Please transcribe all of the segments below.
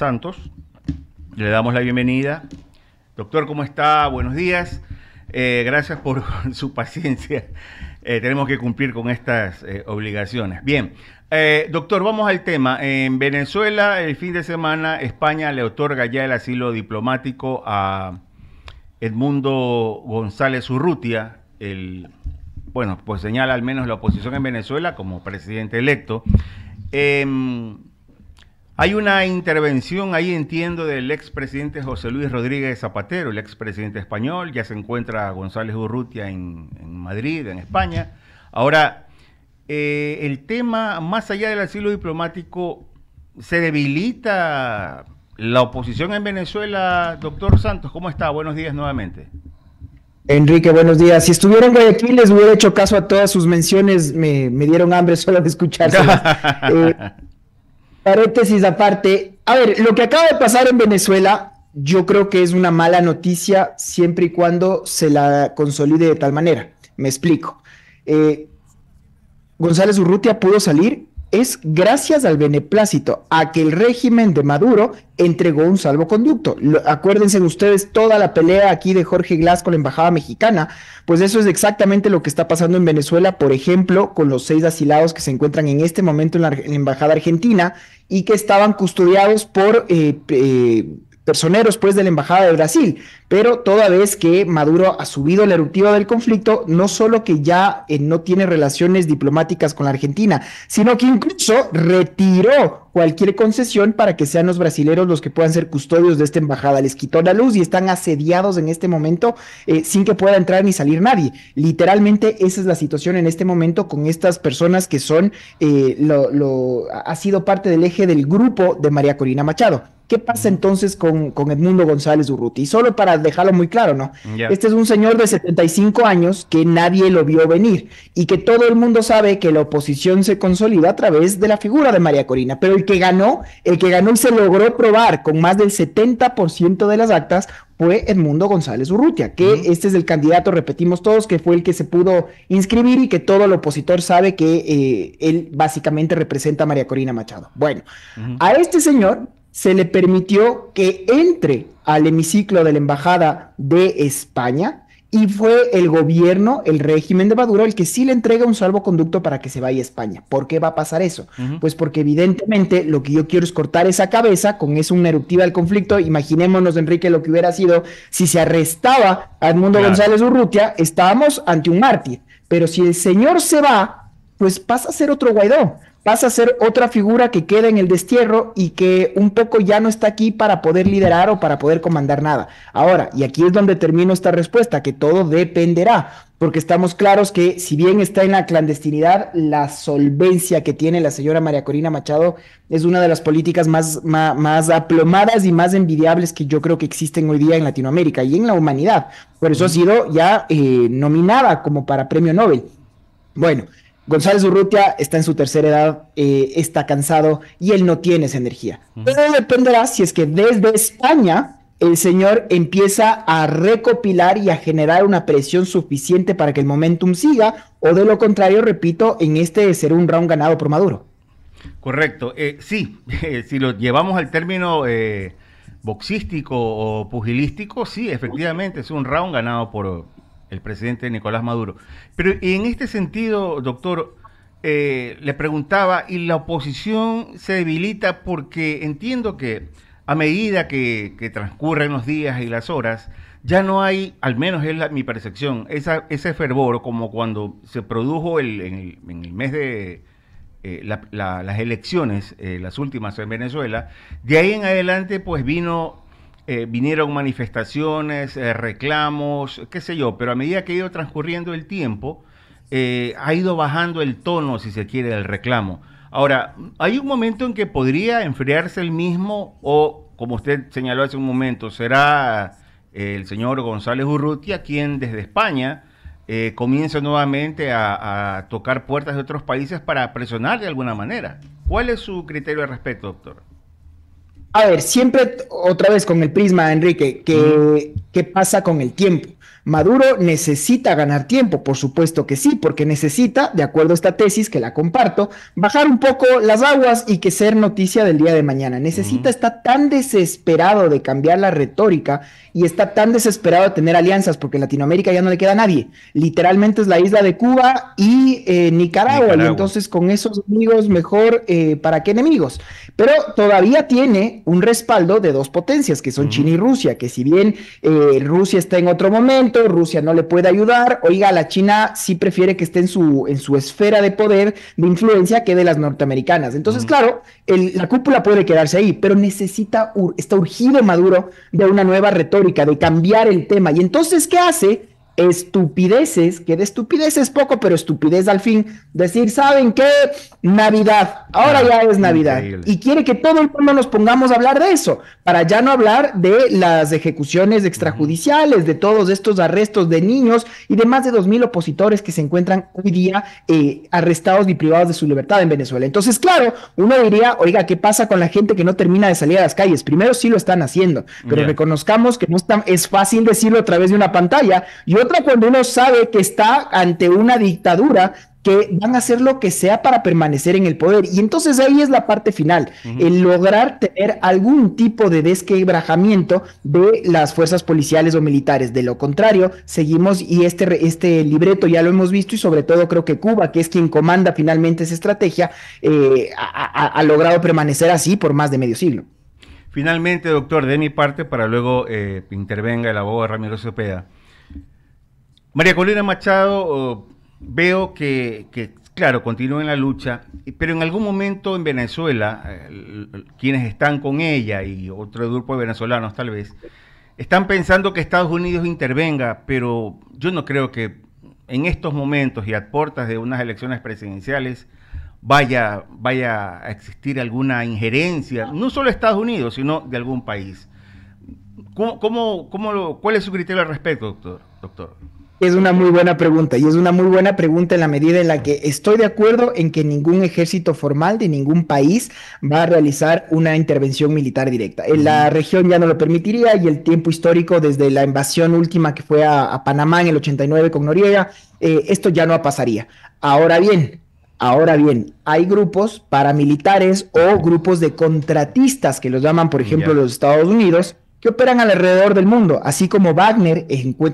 Santos. Le damos la bienvenida. Doctor, ¿cómo está? Buenos días. Gracias por su paciencia. Tenemos que cumplir con estas obligaciones. Bien, doctor, vamos al tema. En Venezuela, el fin de semana, España le otorga ya el asilo diplomático a Edmundo González Urrutia, pues señala al menos la oposición en Venezuela como presidente electo. Hay una intervención ahí, entiendo, del expresidente José Luis Rodríguez Zapatero, el expresidente español. Ya se encuentra González Urrutia en Madrid, en España. Ahora, el tema, más allá del asilo diplomático, ¿se debilita la oposición en Venezuela? Doctor Santos, ¿cómo está? Buenos días nuevamente. Enrique, buenos días. Si estuviera en Guayaquil les hubiera hecho caso a todas sus menciones, me dieron hambre solo de escuchárselas. Paréntesis aparte, a ver, lo que acaba de pasar en Venezuela, yo creo que es una mala noticia siempre y cuando se la consolide de tal manera. Me explico. González Urrutia pudo salir es gracias al beneplácito, a que el régimen de Maduro entregó un salvoconducto. Acuérdense ustedes toda la pelea aquí de Jorge Glass con la embajada mexicana, pues eso es exactamente lo que está pasando en Venezuela, por ejemplo, con los 6 asilados que se encuentran en este momento en la embajada argentina y que estaban custodiados por personeros pues de la embajada de Brasil, pero toda vez que Maduro ha subido la eruptiva del conflicto, no solo que ya no tiene relaciones diplomáticas con la Argentina, sino que incluso retiró cualquier concesión para que sean los brasileros los que puedan ser custodios de esta embajada. Les quitó la luz y están asediados en este momento sin que pueda entrar ni salir nadie. Literalmente esa es la situación en este momento con estas personas que son, ha sido parte del eje del grupo de María Corina Machado. ¿Qué pasa entonces con Edmundo González Urrutia? Y solo para dejarlo muy claro, ¿no? Yeah. Este es un señor de 75 años que nadie lo vio venir y que todo el mundo sabe que la oposición se consolida a través de la figura de María Corina, pero el que ganó y se logró probar con más del 70% de las actas fue Edmundo González Urrutia, que este es el candidato, repetimos todos, que fue el que se pudo inscribir y que todo el opositor sabe que él básicamente representa a María Corina Machado. Bueno, a este señor se le permitió que entre al hemiciclo de la Embajada de España y fue el gobierno, el régimen de Maduro, el que sí le entrega un salvoconducto para que se vaya a España. ¿Por qué va a pasar eso? Pues porque evidentemente lo que yo quiero es cortar esa cabeza, con eso una eruptiva del conflicto. Imaginémonos, Enrique, lo que hubiera sido si se arrestaba a Edmundo González Urrutia, estábamos ante un mártir. Pero si el señor se va, pues pasa a ser otro Guaidó. Pasa a ser otra figura que queda en el destierro y que un poco ya no está aquí para poder liderar o para poder comandar nada. Ahora, y aquí es donde termino esta respuesta, que todo dependerá, porque estamos claros que si bien está en la clandestinidad, la solvencia que tiene la señora María Corina Machado es una de las políticas más aplomadas y más envidiables que yo creo que existen hoy día en Latinoamérica y en la humanidad. Por eso ha sido ya nominada como para premio Nobel. Bueno, González Urrutia está en su tercera edad, está cansado y él no tiene esa energía. Pero dependerá si es que desde España el señor empieza a recopilar y a generar una presión suficiente para que el momentum siga, o de lo contrario, repito, en este será un round ganado por Maduro. Correcto. Sí, si lo llevamos al término boxístico o pugilístico, sí, efectivamente es un round ganado por el presidente Nicolás Maduro. Pero en este sentido, doctor, le preguntaba, ¿y la oposición se debilita? Porque entiendo que a medida que transcurren los días y las horas, ya no hay, al menos es mi percepción, ese fervor como cuando se produjo en el mes de las elecciones, las últimas en Venezuela. De ahí en adelante, pues vinieron manifestaciones, reclamos, qué sé yo, pero a medida que ha ido transcurriendo el tiempo, ha ido bajando el tono, si se quiere, del reclamo. Ahora, hay un momento en que podría enfriarse el mismo, o, como usted señaló hace un momento, será el señor González Urrutia quien desde España comienza nuevamente a tocar puertas de otros países para presionar de alguna manera. ¿Cuál es su criterio al respecto, doctor? A ver, siempre otra vez con el prisma, Enrique, que ¿Qué pasa con el tiempo? Maduro necesita ganar tiempo, por supuesto que sí, porque necesita, de acuerdo a esta tesis que la comparto, bajar un poco las aguas y que ser noticia del día de mañana. Necesita, está tan desesperado de cambiar la retórica y está tan desesperado de tener alianzas, porque en Latinoamérica ya no le queda a nadie. Literalmente es la isla de Cuba y Nicaragua, y entonces con esos amigos mejor para qué enemigos. Pero todavía tiene un respaldo de dos potencias, que son China y Rusia, que si bien Rusia está en otro momento, Rusia no le puede ayudar, oiga, la China sí prefiere que esté en su esfera de poder, de influencia, que de las norteamericanas. Entonces, claro, la cúpula puede quedarse ahí, pero está urgido Maduro de una nueva retórica, de cambiar el tema. Y entonces, ¿qué hace? Estupideces, que de estupidez es poco, pero estupidez al fin, decir, ¿saben qué? Navidad, ahora ya es Navidad, increíble. Y quiere que todo el mundo nos pongamos a hablar de eso, para ya no hablar de las ejecuciones extrajudiciales, de todos estos arrestos de niños y de más de 2,000 opositores que se encuentran hoy día arrestados y privados de su libertad en Venezuela. Entonces, claro, uno diría, oiga, ¿qué pasa con la gente que no termina de salir a las calles? Primero sí lo están haciendo, pero reconozcamos que no es fácil decirlo a través de una pantalla, y otra cuando uno sabe que está ante una dictadura que van a hacer lo que sea para permanecer en el poder. Y entonces ahí es la parte final, el lograr tener algún tipo de desquebrajamiento de las fuerzas policiales o militares. De lo contrario, seguimos, y este libreto ya lo hemos visto, y sobre todo creo que Cuba, que es quien comanda finalmente esa estrategia, ha logrado permanecer así por más de medio siglo. Finalmente, doctor, de mi parte, para luego intervenga el abogado Ramiro Cepeda. María Corina Machado, veo que, claro, continúa en la lucha, pero en algún momento en Venezuela, quienes están con ella y otro grupo de venezolanos tal vez, están pensando que Estados Unidos intervenga, pero yo no creo que en estos momentos y a puertas de unas elecciones presidenciales vaya a existir alguna injerencia, no solo de Estados Unidos, sino de algún país. ¿Cuál es su criterio al respecto, doctor? Es una muy buena pregunta, y es una muy buena pregunta en la medida en la que estoy de acuerdo en que ningún ejército formal de ningún país va a realizar una intervención militar directa. En la región ya no lo permitiría, y el tiempo histórico desde la invasión última que fue a Panamá en el 89 con Noriega, esto ya no pasaría. Ahora bien, hay grupos paramilitares o grupos de contratistas que los llaman, por ejemplo, los Estados Unidos, que operan alrededor del mundo, así como Wagner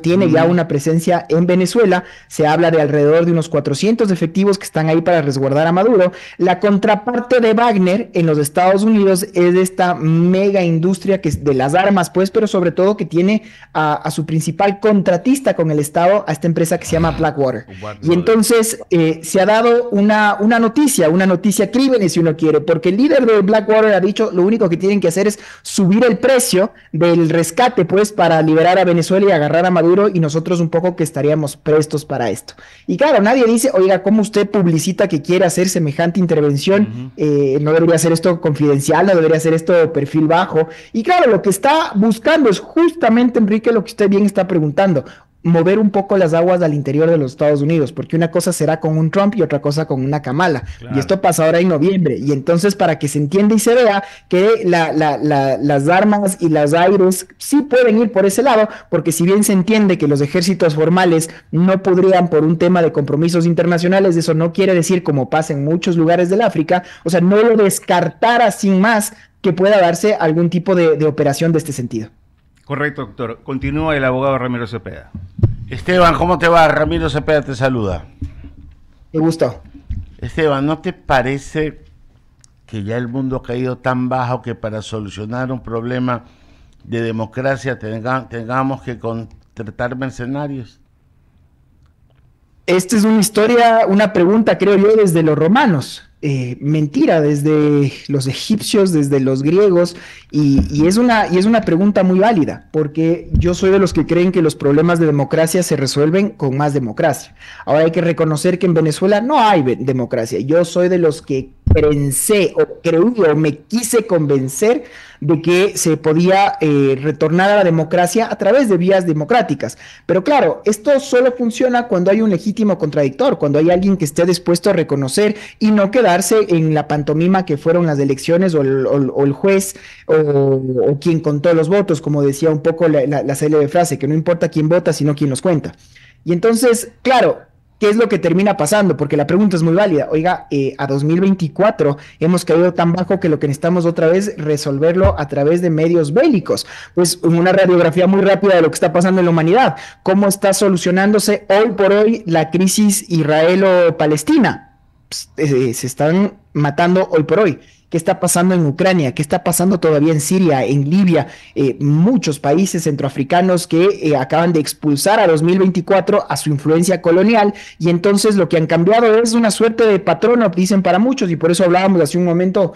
tiene ya una presencia en Venezuela. Se habla de alrededor de unos 400 efectivos que están ahí para resguardar a Maduro. La contraparte de Wagner en los Estados Unidos es esta mega industria que es de las armas, pues, pero sobre todo que tiene a su principal contratista con el Estado, a esta empresa que se llama Blackwater. Y entonces se ha dado una noticia crímenes, si uno quiere, porque el líder de Blackwater ha dicho lo único que tienen que hacer es subir el precio del rescate, pues, para liberar a Venezuela y agarrar a Maduro, y nosotros un poco que estaríamos prestos para esto. Y claro, nadie dice, oiga, ¿cómo usted publicita que quiere hacer semejante intervención? No debería ser esto confidencial, no debería ser esto perfil bajo. Y claro, lo que está buscando es justamente, Enrique, lo que usted bien está preguntando: mover un poco las aguas al interior de los Estados Unidos, porque una cosa será con un Trump y otra cosa con una Kamala, claro. Y esto pasa ahora en noviembre, y entonces para que se entienda y se vea que las armas y las aires sí pueden ir por ese lado, porque si bien se entiende que los ejércitos formales no podrían por un tema de compromisos internacionales, eso no quiere decir, como pasa en muchos lugares del África, o sea, no lo descartara sin más que pueda darse algún tipo de operación de este sentido. Correcto, doctor. Continúa el abogado Ramiro Cepeda. Esteban, ¿cómo te va? Ramiro Cepeda te saluda. Me gustó. Esteban, ¿no te parece que ya el mundo ha caído tan bajo que para solucionar un problema de democracia tengamos que contratar mercenarios? Esta es una pregunta, creo yo, desde los romanos. Mentira, desde los egipcios, desde los griegos, y es una pregunta muy válida, porque yo soy de los que creen que los problemas de democracia se resuelven con más democracia. Ahora hay que reconocer que en Venezuela no hay democracia. Yo soy de los que pensé o creí o me quise convencer de que se podía retornar a la democracia a través de vías democráticas. Pero claro, esto solo funciona cuando hay un legítimo contradictor, cuando hay alguien que esté dispuesto a reconocer y no quedarse en la pantomima que fueron las elecciones o el juez o quien contó los votos, como decía un poco la célebre frase, que no importa quién vota, sino quién los cuenta. Y entonces, claro, ¿qué es lo que termina pasando? Porque la pregunta es muy válida. Oiga, a 2024 hemos caído tan bajo que lo que necesitamos otra vez resolverlo a través de medios bélicos. Pues una radiografía muy rápida de lo que está pasando en la humanidad. ¿Cómo está solucionándose hoy por hoy la crisis israelo-palestina? Se están matando hoy por hoy. ¿Qué está pasando en Ucrania? ¿Qué está pasando todavía en Siria, en Libia? Muchos países centroafricanos que acaban de expulsar a 2024 a su influencia colonial, y entonces lo que han cambiado es una suerte de patrono, dicen para muchos, y por eso hablábamos hace un momento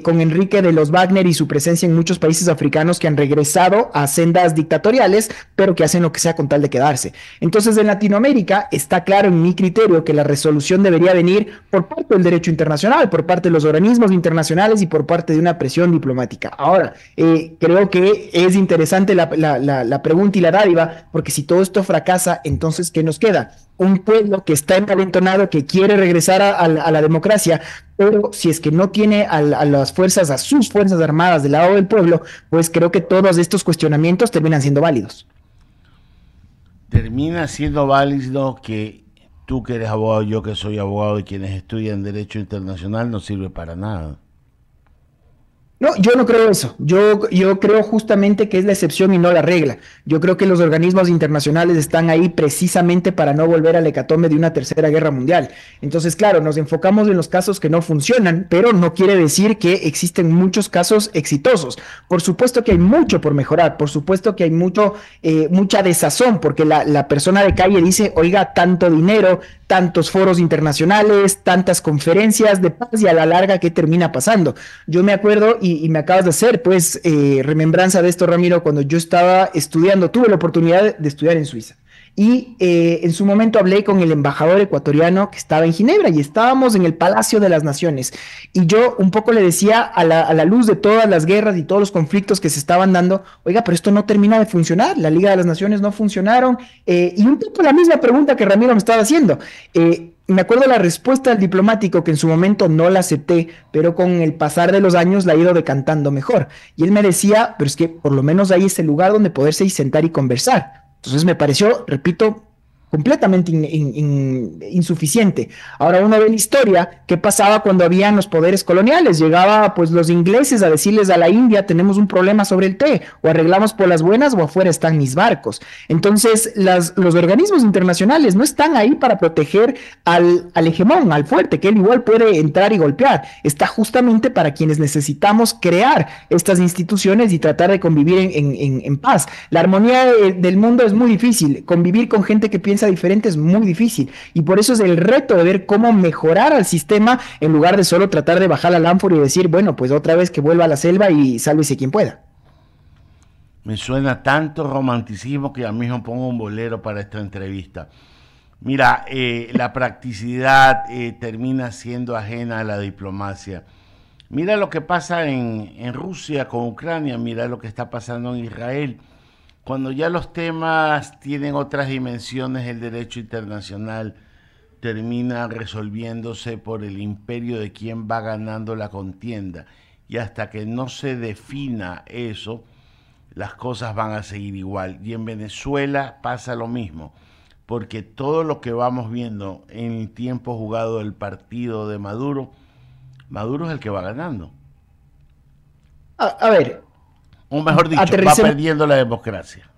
con Enrique de los Wagner y su presencia en muchos países africanos que han regresado a sendas dictatoriales, pero que hacen lo que sea con tal de quedarse. Entonces en Latinoamérica está claro en mi criterio que la resolución debería venir por parte del derecho internacional, por parte de los organismos internacionales y por parte de una presión diplomática. Ahora, creo que es interesante la pregunta y la dádiva, porque si todo esto fracasa, entonces, ¿qué nos queda? Un pueblo que está envalentonado, que quiere regresar a la democracia, pero si es que no tiene a sus fuerzas armadas del lado del pueblo, pues creo que todos estos cuestionamientos terminan siendo válidos. Termina siendo válido que tú que eres abogado, yo que soy abogado y quienes estudian Derecho Internacional no sirve para nada. No, yo no creo eso. Yo creo justamente que es la excepción y no la regla. Yo creo que los organismos internacionales están ahí precisamente para no volver al hecatombe de una tercera guerra mundial. Entonces, claro, nos enfocamos en los casos que no funcionan, pero no quiere decir que existen muchos casos exitosos. Por supuesto que hay mucho por mejorar, por supuesto que hay mucha desazón, porque la persona de calle dice, oiga, tanto dinero, tantos foros internacionales, tantas conferencias de paz, y a la larga, ¿qué termina pasando? Yo me acuerdo, y me acabas de hacer, pues, remembranza de esto, Ramiro, cuando yo estaba estudiando, tuve la oportunidad de estudiar en Suiza. Y en su momento hablé con el embajador ecuatoriano que estaba en Ginebra y estábamos en el Palacio de las Naciones. Y yo un poco le decía a la luz de todas las guerras y todos los conflictos que se estaban dando, oiga, pero esto no termina de funcionar, la Liga de las Naciones no funcionaron. Y un poco la misma pregunta que Ramiro me estaba haciendo. Me acuerdo la respuesta del diplomático, que en su momento no la acepté, pero con el pasar de los años la he ido decantando mejor. Y él me decía, pero es que por lo menos hay ese lugar donde poderse sentar y conversar. Entonces me pareció, repito, completamente insuficiente. Ahora uno ve la historia, qué pasaba cuando habían los poderes coloniales. Llegaba pues los ingleses a decirles a la India, tenemos un problema sobre el té, o arreglamos por las buenas o afuera están mis barcos. Entonces los organismos internacionales no están ahí para proteger al hegemón, al fuerte, que él igual puede entrar y golpear. Está justamente para quienes necesitamos crear estas instituciones y tratar de convivir en paz. La armonía del mundo es muy difícil. Convivir con gente que piensa diferente es muy difícil, y por eso es el reto de ver cómo mejorar al sistema en lugar de solo tratar de bajar la lámpara y decir, bueno, pues otra vez que vuelva a la selva y sálvese quien pueda. Me suena tanto romanticismo que a mí me pongo un bolero para esta entrevista. Mira, la practicidad termina siendo ajena a la diplomacia. Mira lo que pasa en Rusia con Ucrania, mira lo que está pasando en Israel. Cuando ya los temas tienen otras dimensiones, el derecho internacional termina resolviéndose por el imperio de quién va ganando la contienda. Y hasta que no se defina eso, las cosas van a seguir igual. Y en Venezuela pasa lo mismo, porque todo lo que vamos viendo en el tiempo jugado del partido de Maduro, Maduro es el que va ganando. A ver, o mejor dicho, va perdiendo la democracia.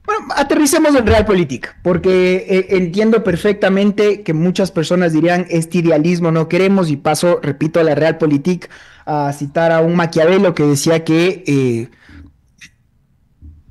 Bueno, aterricemos en Realpolitik, porque entiendo perfectamente que muchas personas dirían, este idealismo no queremos, y paso, repito, a la Realpolitik a citar a un Maquiavelo que decía que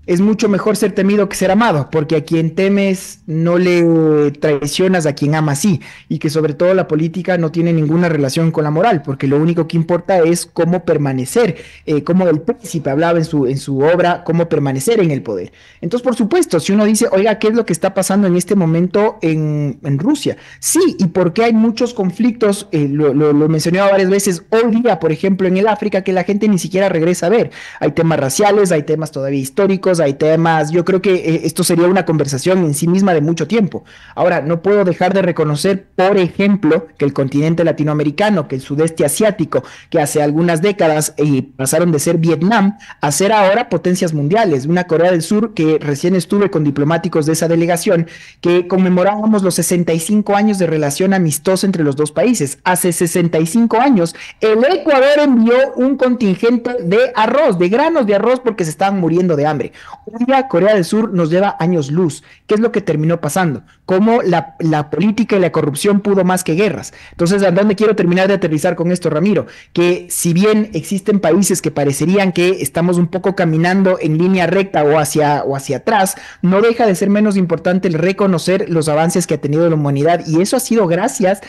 Es mucho mejor ser temido que ser amado, porque a quien temes no le traicionas, a quien amas sí, y que sobre todo la política no tiene ninguna relación con la moral, porque lo único que importa es cómo permanecer, como el príncipe hablaba en su obra, cómo permanecer en el poder. Entonces, por supuesto, si uno dice, oiga, ¿qué es lo que está pasando en este momento en Rusia? Sí, y por qué hay muchos conflictos, lo mencioné varias veces, hoy día, por ejemplo, en el África, que la gente ni siquiera regresa a ver. Hay temas raciales, hay temas todavía históricos, hay temas, yo creo que esto sería una conversación en sí misma de mucho tiempo. Ahora, no puedo dejar de reconocer, por ejemplo, que el continente latinoamericano, que el sudeste asiático, que hace algunas décadas pasaron de ser Vietnam a ser ahora potencias mundiales. Una Corea del Sur que recién estuve con diplomáticos de esa delegación, que conmemorábamos los 65 años de relación amistosa entre los dos países. Hace 65 años, el Ecuador envió un contingente de arroz, de granos de arroz, porque se estaban muriendo de hambre. Hoy día Corea del Sur nos lleva años luz. ¿Qué es lo que terminó pasando? Cómo la política y la corrupción pudo más que guerras. Entonces, ¿a dónde quiero terminar de aterrizar con esto, Ramiro? Que si bien existen países que parecerían que estamos un poco caminando en línea recta o hacia atrás, no deja de ser menos importante el reconocer los avances que ha tenido la humanidad, y eso ha sido gracias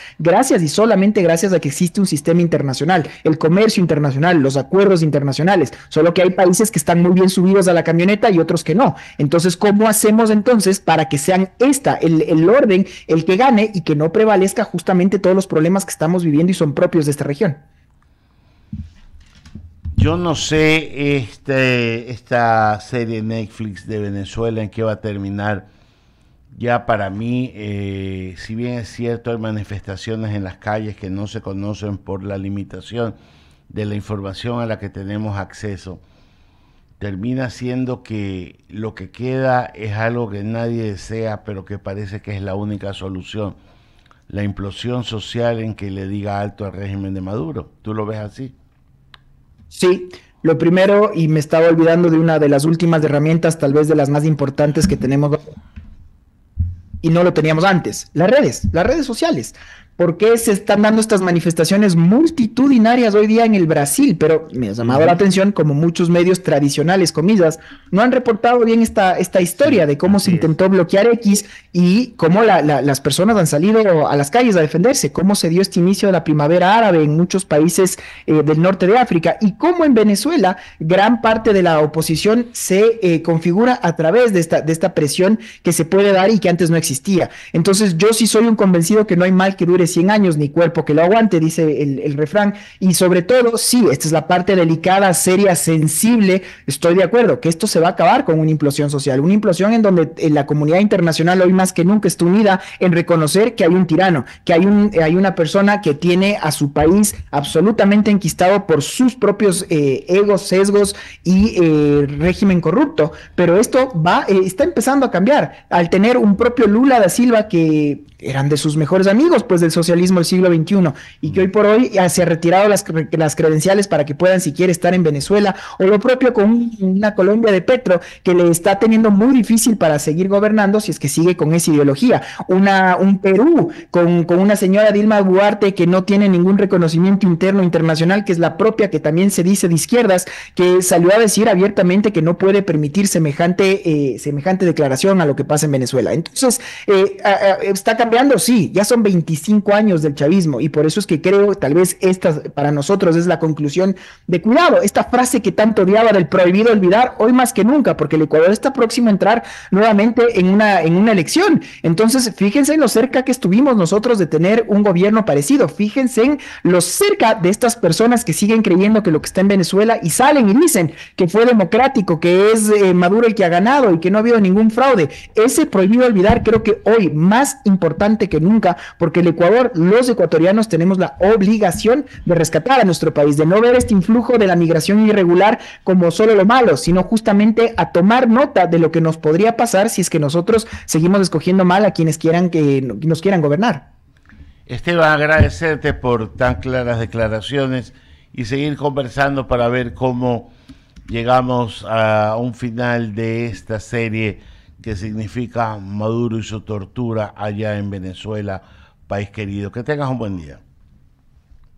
y solamente gracias a que existe un sistema internacional, el comercio internacional, los acuerdos internacionales, solo que hay países que están muy bien subidos a la camioneta y otros que no. Entonces, ¿cómo hacemos entonces para que sean el orden el que gane y que no prevalezca justamente todos los problemas que estamos viviendo y son propios de esta región? Yo no sé esta serie Netflix de Venezuela en qué va a terminar. Ya para mí, si bien es cierto, hay manifestaciones en las calles que no se conocen por la limitación de la información a la que tenemos acceso, termina siendo que lo que queda es algo que nadie desea, pero que parece que es la única solución: la implosión social en que le diga alto al régimen de Maduro. ¿Tú lo ves así? Sí, lo primero, y me estaba olvidando de una de las últimas herramientas, tal vez de las más importantes que tenemos y no lo teníamos antes, las redes sociales. ¿Por qué se están dando estas manifestaciones multitudinarias hoy día en el Brasil? Pero me ha llamado la atención como muchos medios tradicionales, comillas, no han reportado bien esta historia de cómo se intentó bloquear X y cómo las personas han salido a las calles a defenderse, cómo se dio este inicio de la primavera árabe en muchos países del norte de África, y cómo en Venezuela gran parte de la oposición se configura a través de esta presión que se puede dar y que antes no existía. Entonces, yo sí soy un convencido que no hay mal que dure 100 años, ni cuerpo que lo aguante, dice el refrán, y sobre todo, sí, esta es la parte delicada, seria, sensible. Estoy de acuerdo que esto se va a acabar con una implosión social, una implosión en donde la comunidad internacional hoy más que nunca está unida en reconocer que hay un tirano, que hay una persona que tiene a su país absolutamente enquistado por sus propios egos, sesgos y régimen corrupto. Pero esto está empezando a cambiar al tener un propio Lula da Silva, que eran de sus mejores amigos, pues, del socialismo del siglo XXI, y que hoy por hoy se ha retirado las credenciales para que puedan siquiera estar en Venezuela, o lo propio con una Colombia de Petro, que le está teniendo muy difícil para seguir gobernando si es que sigue con esa ideología, un Perú con una señora Dilma Duarte que no tiene ningún reconocimiento interno internacional, que es la propia, que también se dice de izquierdas, que salió a decir abiertamente que no puede permitir semejante declaración a lo que pasa en Venezuela. Entonces, está cambiando. Sí, ya son 25 años del chavismo, y por eso es que creo, tal vez esta para nosotros es la conclusión de cuidado, esta frase que tanto odiaba del prohibido olvidar, hoy más que nunca, porque el Ecuador está próximo a entrar nuevamente en una elección. Entonces, fíjense en lo cerca que estuvimos nosotros de tener un gobierno parecido, fíjense en lo cerca de estas personas que siguen creyendo que lo que está en Venezuela y salen y dicen que fue democrático, que es Maduro el que ha ganado y que no ha habido ningún fraude. Ese prohibido olvidar creo que hoy más importante que nunca, porque el Ecuador, los ecuatorianos tenemos la obligación de rescatar a nuestro país, de no ver este influjo de la migración irregular como solo lo malo, sino justamente a tomar nota de lo que nos podría pasar si es que nosotros seguimos escogiendo mal a quienes quieran que nos quieran gobernar. Esteban, agradecerte por tan claras declaraciones y seguir conversando para ver cómo llegamos a un final de esta serie que significa Maduro y su tortura allá en Venezuela, país querido. Que tengas un buen día.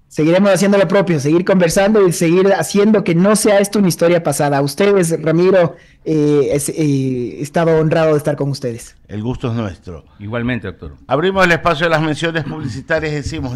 Seguiremos haciendo lo propio, seguir conversando y seguir haciendo que no sea esto una historia pasada. A ustedes, Ramiro, he estado honrado de estar con ustedes. El gusto es nuestro. Igualmente, doctor. Abrimos el espacio de las menciones publicitarias, decimos...